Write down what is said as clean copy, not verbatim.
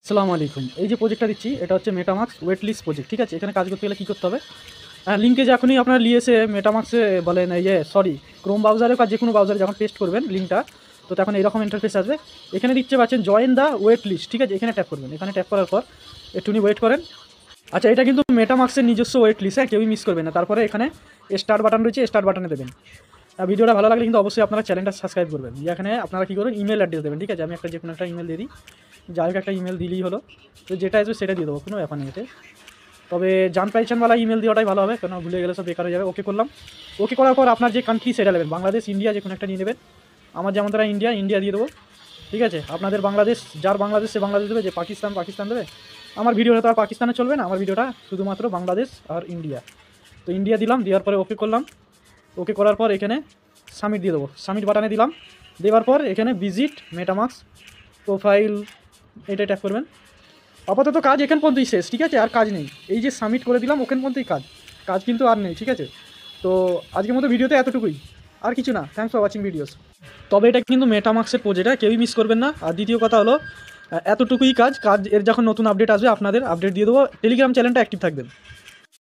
আসসালামু আলাইকুম। এই যে প্রজেক্টটা দিচ্ছি এটা হচ্ছে মেটামাক্স ওয়েট লিস্ট প্রজেক্ট, ঠিক আছে? এখানে কাজ করতে গেলে কী করতে হবে? লিঙ্কে যখনই আপনারা নিয়ে এসে মেটামাক্সে বলেন ক্রোম ব্রাউজারে বা যে কোনো ব্রাউজারে যখন পেস্ট করবেন লিঙ্কটা, তো তখন এরকম ইন্টারফেস আসবে। এখানে দেখতে পাচ্ছেন জয়েন দ্য ওয়েট লিস্ট, ঠিক আছে? এখানে ট্যাপ করবেন। এখানে ট্যাপ করার পর একটুখানি ওয়েট করেন। আচ্ছা, এটা কিন্তু মেটামাক্সের নিজস্ব ওয়েট লিস্ট, হ্যাঁ, কেউই মিস করবেন না। তারপরে এখানে স্টার্ট বাটন রয়েছে, স্টার্ট বাটনে দেবেন। ভিডিওটা ভালো লাগলে কিন্তু অবশ্যই আপনারা চ্যানেলটা সাবস্ক্রাইব করবেন। এখানে আপনারা কী করবেন, ইমেল অ্যাড্রেস দেবেন, ঠিক আছে? আমি যে কোনো একটা ইমেল দিয়ে দিই, যাই হোক একটা ইমেল দিলেই হলো। তো যেটা আসবে সেটা দিয়ে দেবো, কোনো ব্যাপার নেই এতে। তবে জান পাইচানওয়ালা ইমেল দেওয়াটাই ভালো হবে, কেন ভুলে গেলে সব বেকার হয়ে যাবে। ওকে করলাম। ওকে করার পর আপনার যে কান্ট্রি সেটা নেবেন, বাংলাদেশ, ইন্ডিয়া, যে কোনো একটা নিয়ে নেবেন। আমার যেমন তারা ইন্ডিয়া দিয়ে দেবো, ঠিক আছে? আপনাদের বাংলাদেশ, যার বাংলাদেশ সে বাংলাদেশ দেবে, যে পাকিস্তান দেবে। আমার ভিডিওটা তো আর পাকিস্তানে চলবে না, আমার ভিডিওটা শুধুমাত্র বাংলাদেশ আর ইন্ডিয়া। তো ইন্ডিয়া দিলাম, দেওয়ার পরে ওকে করলাম। ওকে করার পর এখানে সাবমিট দিয়ে দেবো, সাবমিট বাটনে দিলাম। দেওয়ার পর এখানে ভিজিট মেটামাক্স প্রোফাইল, এটা ট্যাপ করবেন। আপাতত কাজ এখান পর্যন্তই শেষ, ঠিক আছে? আর কাজ নেই। এই যে সাবমিট করে দিলাম, ওখান পর্যন্তই কাজ কিন্তু আর নেই, ঠিক আছে? তো আজকের মতো ভিডিওতে এতটুকুই, আর কিছু না। Thanks for watching videos. তবে এটা কিন্তু মেটামাক্সের প্রজেক্ট, কেউই মিস করবেন না। আর দ্বিতীয় কথা হলো, এতটুকুই কাজ এর যখন নতুন আপডেট আসবে আপনাদের আপডেট দিয়ে দেবো। টেলিগ্রাম চ্যানেলটা অ্যাক্টিভ থাকবেন।